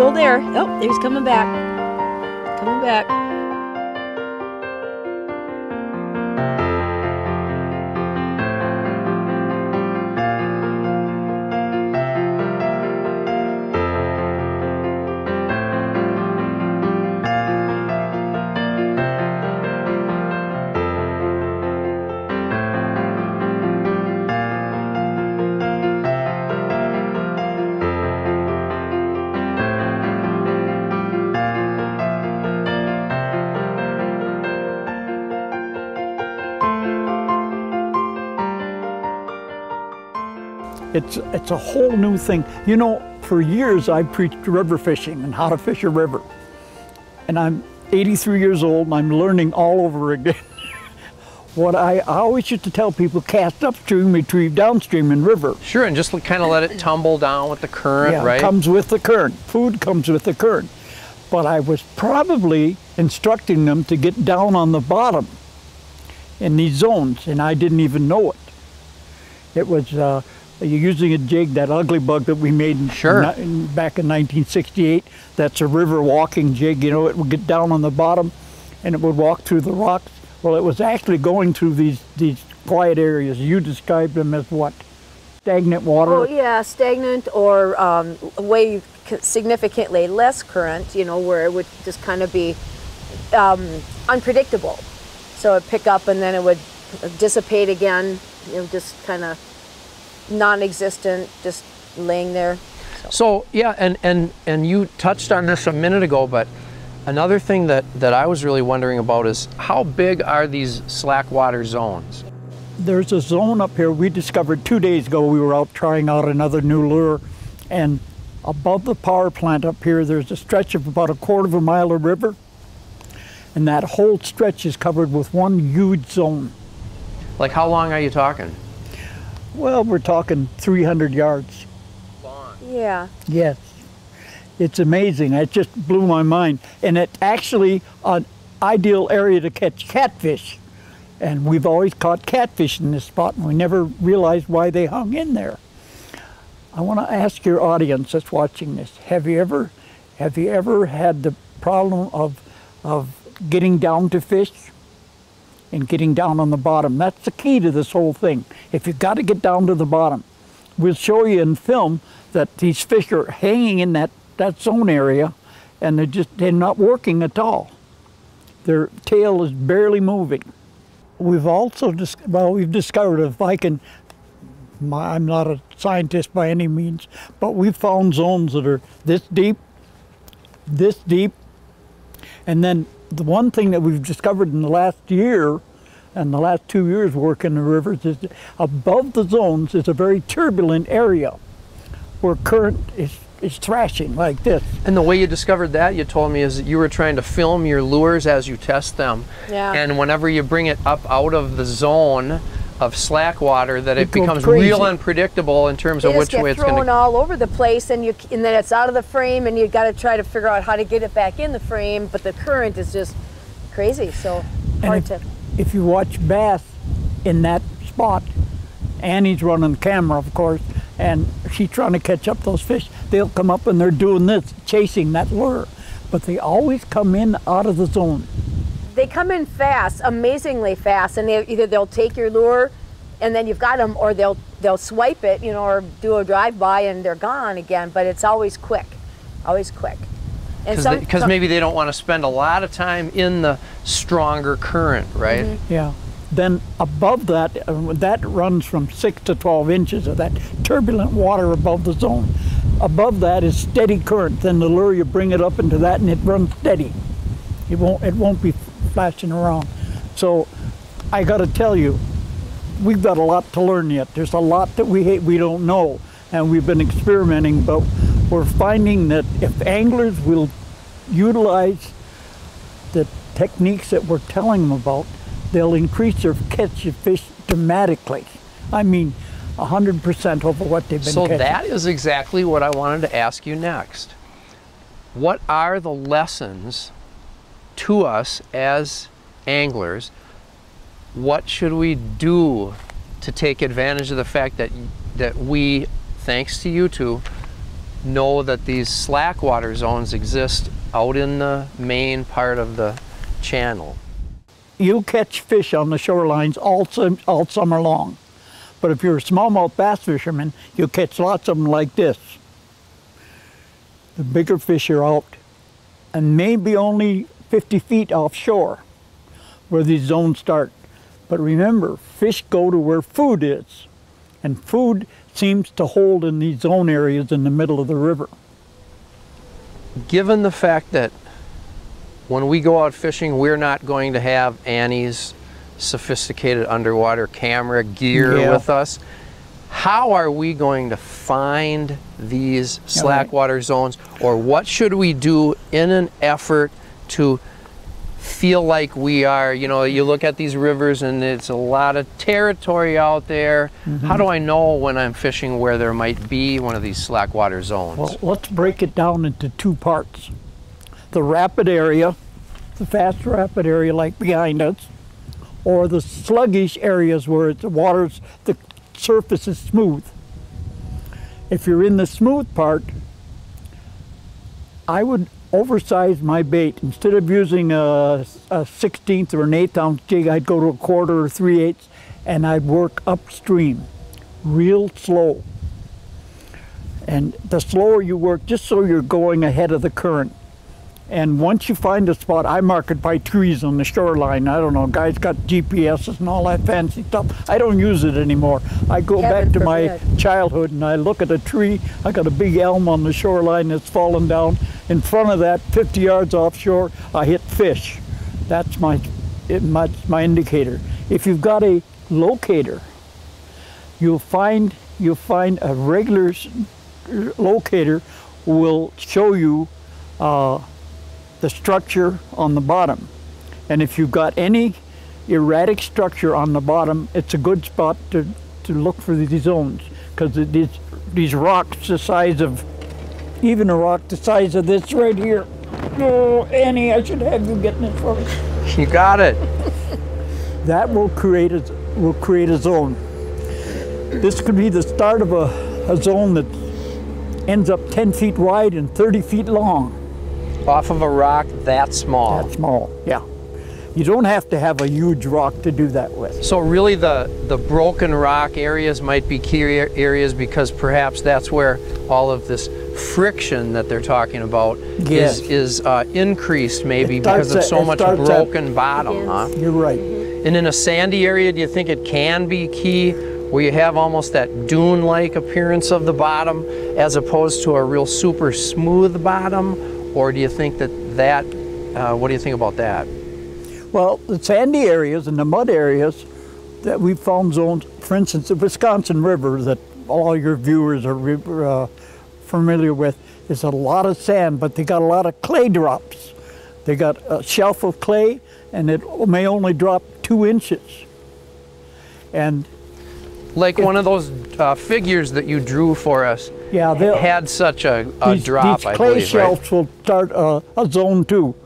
still there. Oh, he's coming back. Coming back. It's a whole new thing. You know, for years I preached river fishing and how to fish a river. And I'm 83 years old and I'm learning all over again. What I always used to tell people, cast upstream, retrieve downstream in river. Sure, and just kind of let it tumble down with the current, Yeah, right? it comes with the current. Food comes with the current. But I was probably instructing them to get down on the bottom in these zones, and I didn't even know it. It was you're using a jig, that ugly bug that we made back in 1968. That's a river walking jig. You know, it would get down on the bottom and it would walk through the rocks. Well, it was actually going through these quiet areas. You described them as what? Stagnant water? Oh yeah, stagnant or way significantly less current, you know, where it would just kind of be unpredictable. So it'd pick up and then it would dissipate again, you know, just kind of non-existent, just laying there. So yeah, and you touched on this a minute ago, but another thing that I was really wondering about is how big are these slack water zones? There's a zone up here we discovered 2 days ago. We were out trying out another new lure, and above the power plant up here there's a stretch of about 1/4 mile of river, and that whole stretch is covered with one huge zone. Like how long are you talking? Well, we're talking 300 yards. Long. Yeah. Yes. It's amazing. It just blew my mind. And it's actually an ideal area to catch catfish. And we've always caught catfish in this spot, and we never realized why they hung in there. I want to ask your audience that's watching this, have you ever had the problem of getting down to fish and getting down on the bottom? That's the key to this whole thing. If you've got to get down to the bottom, we'll show you in film that these fish are hanging in that zone area, and they're not working at all. Their tail is barely moving. We've also we've discovered, if I can, I'm not a scientist by any means, but we've found zones that are this deep, and then the one thing that we've discovered in the last year and the last 2 years working the rivers is above the zones is a very turbulent area where current is thrashing like this. And the way you discovered that, you told me, is that you were trying to film your lures as you test them. Yeah. And whenever you bring it up out of the zone of slack water, that it becomes crazy. real unpredictable in terms of which way it's going to go. Thrown all over the place, and then it's out of the frame, and you've got to try to figure out how to get it back in the frame, but the current is just crazy, so hard to. If you watch bass in that spot, Annie's running the camera, of course, and she's trying to catch up those fish. They'll come up and they're doing this, chasing that lure, but they always come in out of the zone. They come in fast, amazingly fast, and either they'll take your lure and then you've got them, or they'll swipe it, you know, or do a drive-by and they're gone again, but it's always quick, always quick. Because maybe they don't want to spend a lot of time in the stronger current, right? Mm-hmm. Yeah. Then above that, that runs from 6 to 12 inches of that turbulent water above the zone. Above that is steady current. Then the lure, you bring it up into that and it runs steady. It won't be flashing around. So I got to tell you, we've got a lot to learn yet. There's a lot that we don't know, and we've been experimenting, but we're finding that if anglers will utilize the techniques that we're telling them about, they'll increase their catch of fish dramatically. I mean, 100% over what they've been catching. So that is exactly what I wanted to ask you next. What are the lessons to us as anglers? What should we do to take advantage of the fact that we, thanks to you two, know that these slack water zones exist out in the main part of the channel? You'll catch fish on the shorelines all summer long. But if you're a smallmouth bass fisherman, you'll catch lots of them like this. The bigger fish are out, and maybe only 50 feet offshore where these zones start. But remember, fish go to where food is, and food seems to hold in these zone areas in the middle of the river. Given the fact that when we go out fishing, we're not going to have Annie's sophisticated underwater camera gear with us, how are we going to find these slack water zones, or what should we do in an effort to feel like we are, you know, you look at these rivers and it's a lot of territory out there. How do I know when I'm fishing where there might be one of these slack water zones? Well, let's break it down into two parts. The rapid area, the fast rapid area like behind us, or the sluggish areas where the surface is smooth. If you're in the smooth part, I would oversize my bait. Instead of using a 16th or an 1/8 ounce jig, I'd go to a 1/4 or 3/8, and I'd work upstream, real slow. And the slower you work, just so you're going ahead of the current. And once you find a spot, I mark it by trees on the shoreline. I don't know, guys got GPSs and all that fancy stuff. I don't use it anymore. I go back to my childhood and I look at a tree. I got a big elm on the shoreline that's fallen down. In front of that, 50 yards offshore, I hit fish. That's my indicator. If you've got a locator, you'll find a regular locator will show you the structure on the bottom. And if you've got any erratic structure on the bottom, it's a good spot to look for these zones, because these rocks the size of, even a rock the size of this right here. Oh, Annie, I should have you getting it for me. You got it. That will create a zone. This could be the start of a zone that ends up 10 feet wide and 30 feet long. Off of a rock that small? That small, yeah. You don't have to have a huge rock to do that with. So really the broken rock areas might be key areas, because perhaps that's where all of this friction that they're talking about is increased, maybe because of so much broken bottom, huh? You're right. And in a sandy area, do you think it can be key, where you have almost that dune-like appearance of the bottom as opposed to a real super smooth bottom? Or do you think what do you think about that? Well, the sandy areas and the mud areas that we found zones, for instance, the Wisconsin River that all your viewers are familiar with, is a lot of sand, but they got a lot of clay drops. They got a shelf of clay, and it may only drop 2 inches. And like one of those figures that you drew for us, had such a drop, I believe, These clay shelves will start a zone too.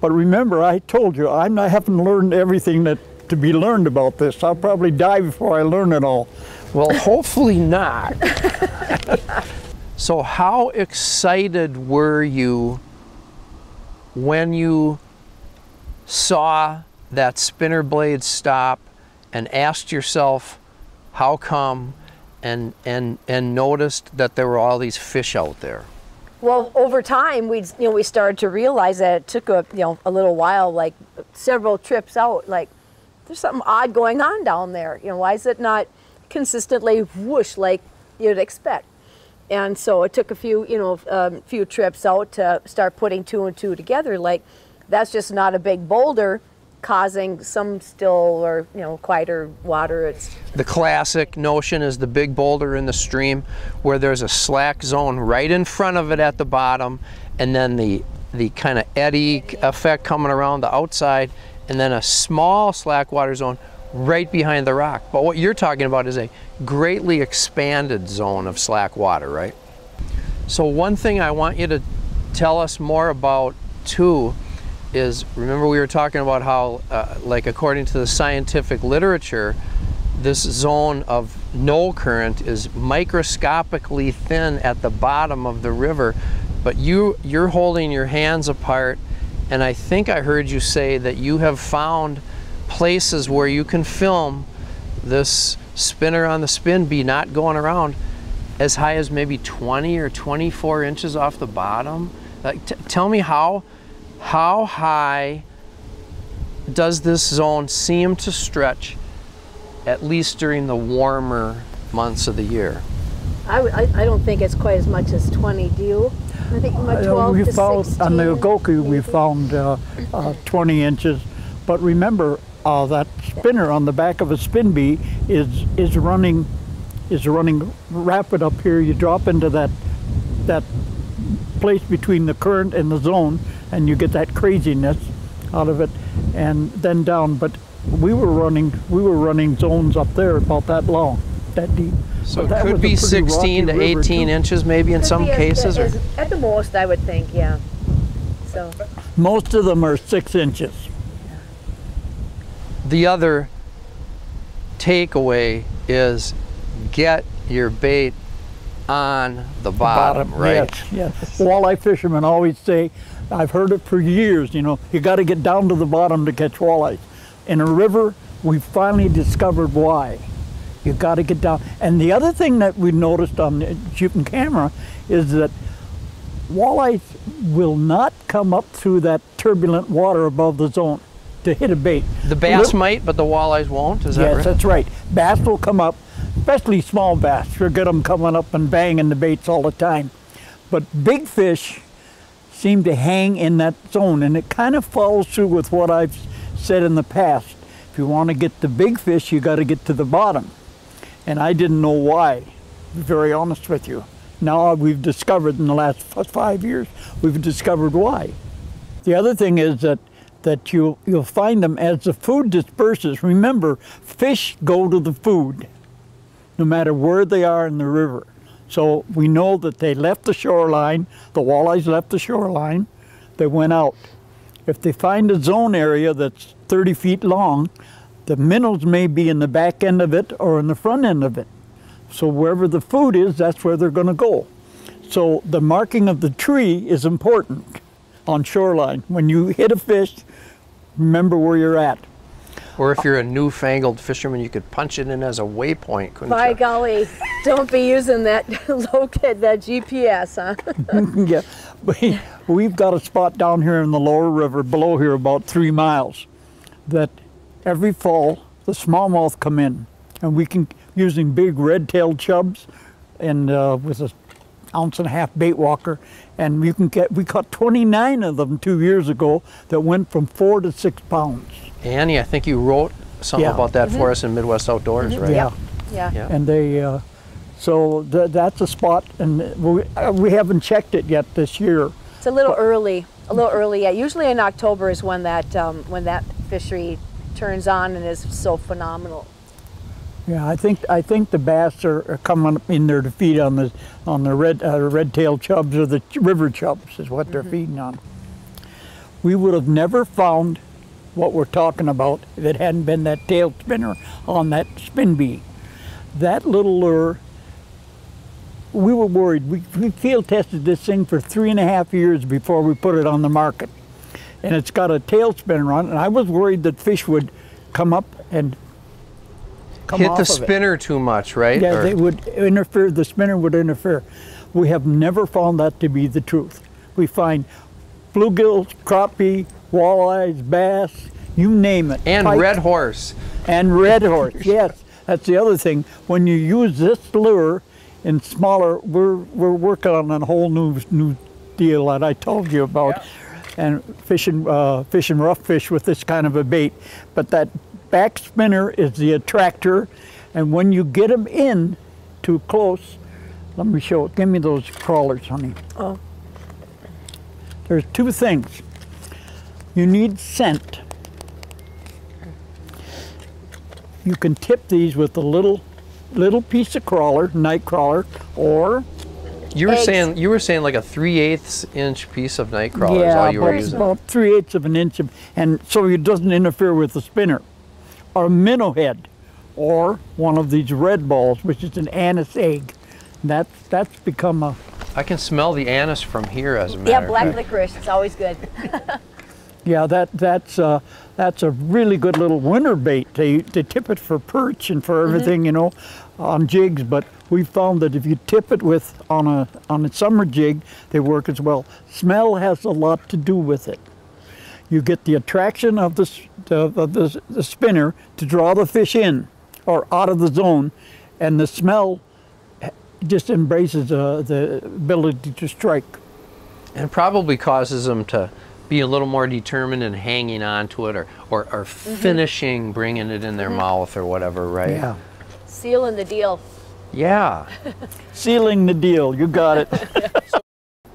But remember, I told you, I haven't learned everything that to be learned about this. I'll probably die before I learn it all. Well, hopefully not. So how excited were you when you saw that spinner blade stop and asked yourself, how come, and noticed that there were all these fish out there? Well, over time, we started to realize that it took a little while, like several trips out. Like, there's something odd going on down there. Why is it not consistently whoosh like you'd expect? And so it took a few trips out to start putting 2 and 2 together. Like, that's just not a big boulder causing some still or quieter water. It's the classic notion is the big boulder in the stream where there's a slack zone right in front of it at the bottom, and then the kind of eddy effect coming around the outside, and then a small slack water zone right behind the rock. But what you're talking about is a greatly expanded zone of slack water, right? So one thing I want you to tell us more about too is, remember we were talking about how, like according to the scientific literature, this zone of no current is microscopically thin at the bottom of the river, but you're holding your hands apart, and I think I heard you say that you have found places where you can film this spinner on the spin bee not going around as high as maybe 20 or 24 inches off the bottom. Like, tell me how high does this zone seem to stretch, at least during the warmer months of the year? I don't think it's quite as much as 20, do you? I think like 12 we to found 16. on the Goku we maybe. found 20 inches, but remember that spinner on the back of a spin bee is running rapid up here. You drop into that place between the current and the zone, and you get that craziness out of it, and then down. But we were running zones up there about that long, that deep. So But it that could was a be pretty 16 to rocky river, 18 too. inches maybe in Could some be cases. Or at the most, I would think, yeah. So Most of them are 6 inches. the other takeaway is get your bait on the bottom, right? Yes, yes. Walleye fishermen always say, I've heard it for years, you got to get down to the bottom to catch walleyes. In a river, we finally discovered why. You got to get down. And the other thing that we noticed on shooting camera is that walleyes will not come up through that turbulent water above the zone to hit a bait. The bass might, but the walleyes won't. Is that Yes, right? that's right. Bass will come up, especially small bass. You'll get them coming up and banging the baits all the time. But big fish seem to hang in that zone, and it kind of follows through with what I've said in the past. If you want to get the big fish, you got to get to the bottom. And I didn't know why, to be very honest with you. Now we've discovered in the last 5 years, we've discovered why. The other thing is that you'll find them as the food disperses. Remember, fish go to the food, no matter where they are in the river. So we know that they left the shoreline, the walleyes left the shoreline, they went out. If they find a zone area that's 30 feet long, the minnows may be in the back end of it or in the front end of it. So wherever the food is, that's where they're going to go. So the marking of the tree is important on shoreline. When you hit a fish, remember where you're at. Or if you're a newfangled fisherman, you could punch it in as a waypoint, couldn't by you? golly, don't be using that that GPS, huh? Yeah, we've got a spot down here in the lower river, below here about 3 miles, that every fall the smallmouth come in, and we can, using big red-tailed chubs and with a 1.5 ounce bait walker, and we caught 29 of them 2 years ago that went from 4 to 6 pounds. Annie, I think you wrote something Yeah. about that for us in Midwest Outdoors, right? Yeah. Yeah. Yeah. And they, so that's a spot, and we haven't checked it yet this year. It's a little early. Yeah. Usually in October is when that fishery turns on and is so phenomenal. Yeah, I think the bass are coming up in there to feed on the red-tailed chubs, or the river chubs is what they're feeding on. We would have never found what we're talking about if it hadn't been that tail spinner on that spin bee. That little lure, we were worried. We field tested this thing for 3.5 years before we put it on the market. And it's got a tail spinner on it, and I was worried that fish would come up and come Hit off the of it. spinner too much, right? Yeah, Or- they would interfere, the spinner would interfere. We have never found that to be the truth. We find bluegills, crappie, walleyes, bass, you name it. and pike, red horse. And red horse, yes. That's the other thing. When you use this lure in smaller, we're working on a whole new deal that I told you about. And fishing rough fish with this kind of a bait. But that back spinner is the attractor, and when you get them in too close, let me show it. Give me those crawlers, honey. Oh. There's two things. You need scent. You can tip these with a little piece of crawler, night crawler, or You were Eggs. saying like a 3/8 inch piece of night crawler is all you were using. about 3/8 of an inch, and so it doesn't interfere with the spinner. Or a minnow head, or one of these red balls, which is an anise egg. That's become a... I can smell the anise from here, as a matter Yeah, of black fact. licorice, it's always good. Yeah, that's a really good little winter bait. They tip it for perch and for everything, you know, on jigs. But we found that if you tip it with on a summer jig, they work as well. Smell has a lot to do with it. You get the attraction of the spinner to draw the fish in or out of the zone, and the smell just embraces the ability to strike. And probably causes them to be a little more determined in hanging on to it, or finishing, bringing it in their mouth or whatever, right? Yeah. Sealing the deal. Yeah. Sealing the deal, you got it.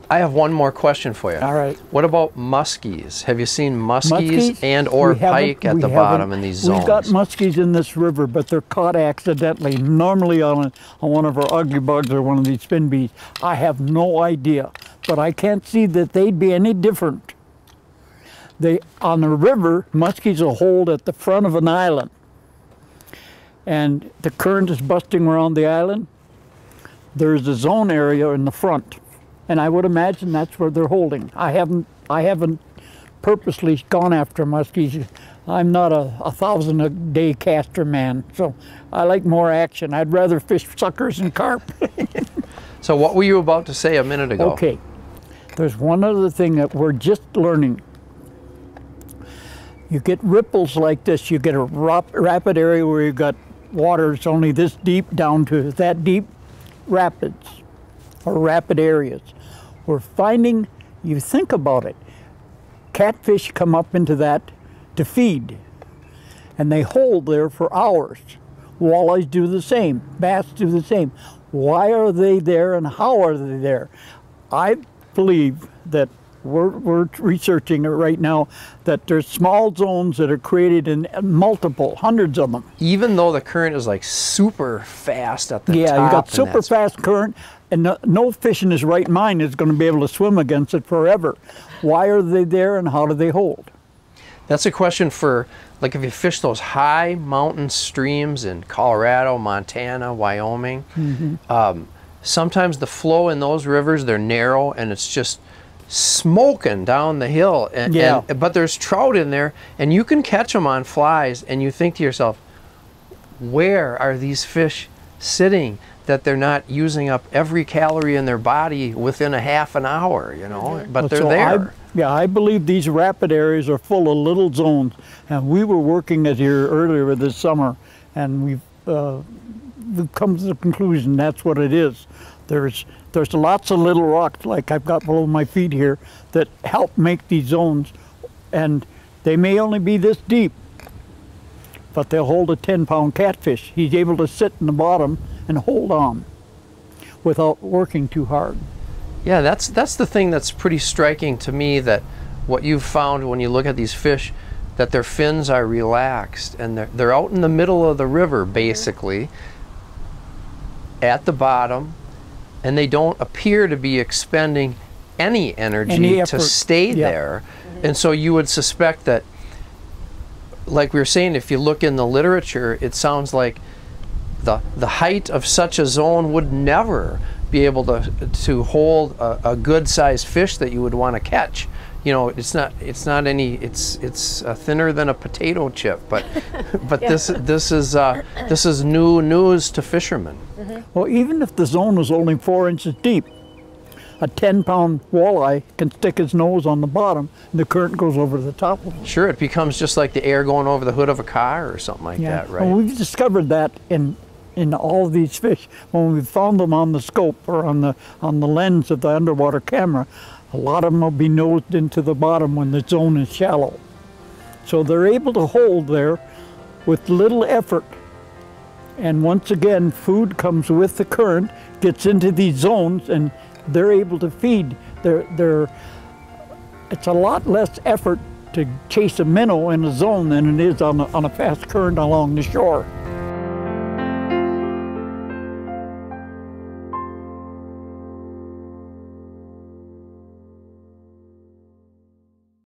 I have one more question for you. All right. What about muskies? Have you seen muskies and We or haven't- pike at we the haven't. bottom in these zones? We've got muskies in this river, but they're caught accidentally, normally on one of our ugly bugs or one of these spin bees. I have no idea, but I can't see that they'd be any different. On the river, muskies will hold at the front of an island, and the current is busting around the island. There's a zone area in the front, and I would imagine that's where they're holding. I haven't purposely gone after muskies. I'm not a 1,000-a-day caster man, so I like more action. I'd rather fish suckers and carp. So what were you about to say a minute ago? Okay, there's one other thing that we're just learning. You get ripples like this. You get a rapid area where you've got water that's only this deep down to that deep, rapids or rapid areas. We're finding, you think about it, catfish come up into that to feed, and they hold there for hours. Walleyes do the same, bass do the same. Why are they there and how are they there? I believe that we're researching it right now, that there's small zones that are created in multiple, hundreds of them. Even though the current is like super fast at the top. Yeah, you got and super that's- fast current, and no fish in his right mind is going to be able to swim against it forever. Why are they there and how do they hold? That's a question for, like, if you fish those high mountain streams in Colorado, Montana, Wyoming, sometimes the flow in those rivers, they're narrow and it's just smoking down the hill. But there's trout in there, and you can catch them on flies, and you think to yourself, where are these fish sitting that they're not using up every calorie in their body within a half an hour, you know? But they're So there. I believe these rapid areas are full of little zones, and we were working it here earlier this summer, and we've come to the conclusion that's what it is. There's lots of little rocks, like I've got below my feet here, that help make these zones, and they may only be this deep, but they'll hold a 10-pound catfish. He's able to sit in the bottom and hold on without working too hard. Yeah, that's the thing that's pretty striking to me, that what you've found when you look at these fish, that their fins are relaxed, and they're out in the middle of the river, basically, at the bottom, and they don't appear to be expending any energy to stay there. And so you would suspect that, like we were saying, if you look in the literature, it sounds like the height of such a zone would never be able to hold a good sized fish that you would want to catch. You know, it's thinner than a potato chip, but this is new news to fishermen. Well, even if the zone is only 4 inches deep, a 10-pound walleye can stick his nose on the bottom and the current goes over the top of him. Sure, it becomes just like the air going over the hood of a car or something like that, right? Well, we've discovered that in all of these fish. When we found them on the scope or on the lens of the underwater camera, a lot of them will be nosed into the bottom when the zone is shallow. So they're able to hold there with little effort. And once again, food comes with the current, gets into these zones, and they're able to feed. It's a lot less effort to chase a minnow in a zone than it is on a fast current along the shore.